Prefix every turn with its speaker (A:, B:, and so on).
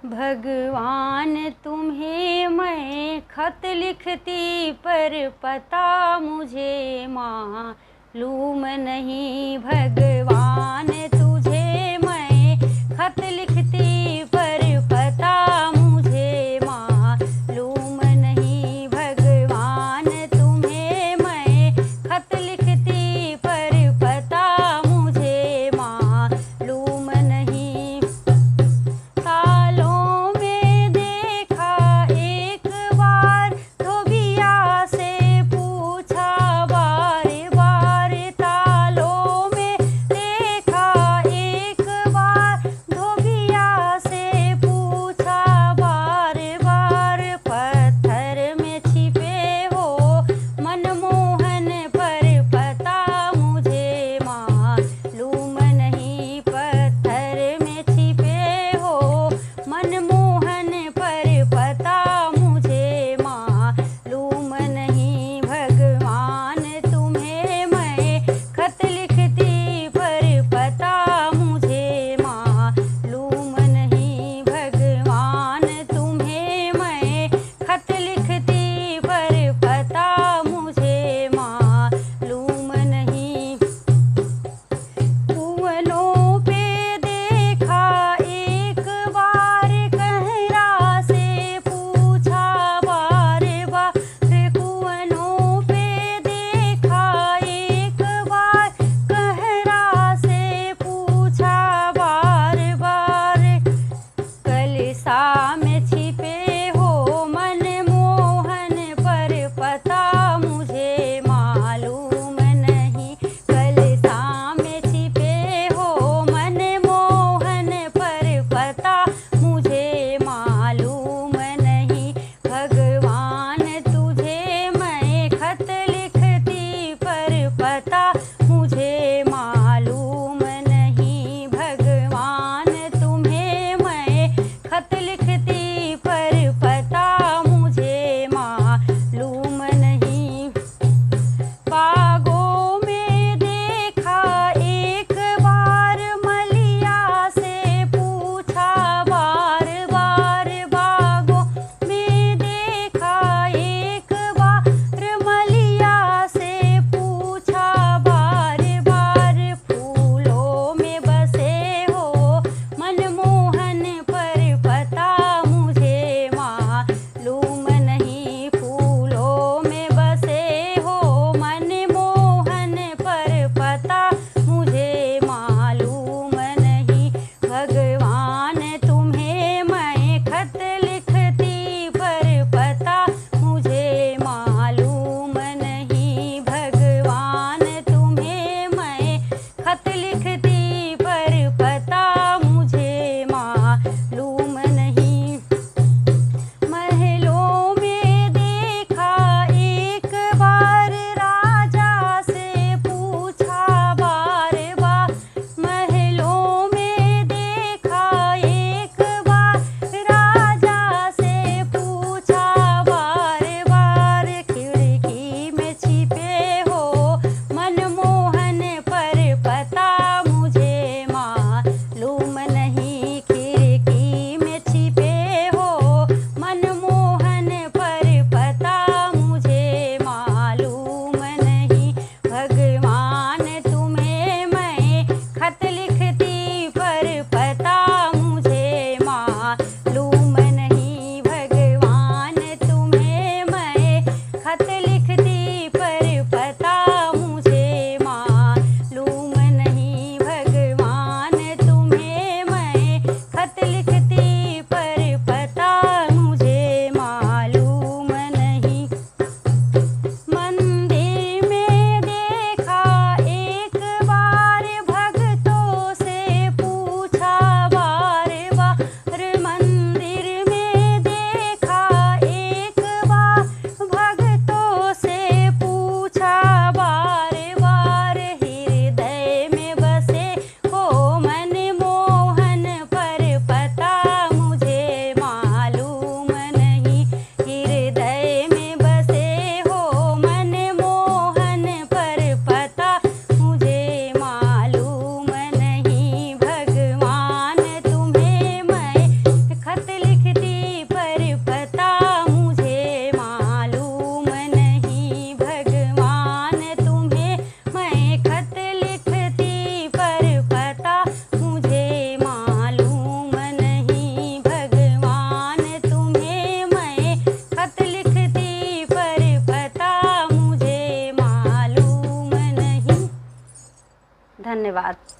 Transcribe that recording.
A: भगवान तुम्हें मैं खत लिखती पर पता मुझे मालूम नहीं। भगवान तुझे मैं खत लिखती पर पता मुझे मालूम नहीं। भगवान तुम्हें मैं खत लिखती पर पता मुझे मालूम नहीं। सालों में देखा एक बार धोबिया से पूछा बार बार। तालों में देखा एक बार धोबिया से पूछा बार बार। पत्थर में छिपे हो मनमोहन पर पता मुझे मालूम नहीं। पत्थर में छिपे हो मनमोहन पर पता मुझे मालूम नहीं। भगवान तुम्हें मैं खत लिखती पर पता मुझे मालूम नहीं। भगवान तुम्हें मैं खत लिखती पर पता मुझे मालूम नहीं। कुवलों पे देखा एक बार कहरा से पूछा बार बार। कुवलों पे देखा एक बार कहरा से पूछा बार बार। कलसा में छिपे हो मनमोहन पर पता मुझे मालूम नहीं। कलसा में छिपे हो मनमोहन पर पता मुझे मालूम नहीं। भगवान तुझे मैं खत लिखती पर पता मुझे मालूम नहीं। भगवान तुम्हें मैं खत लिखती धन्यवाद।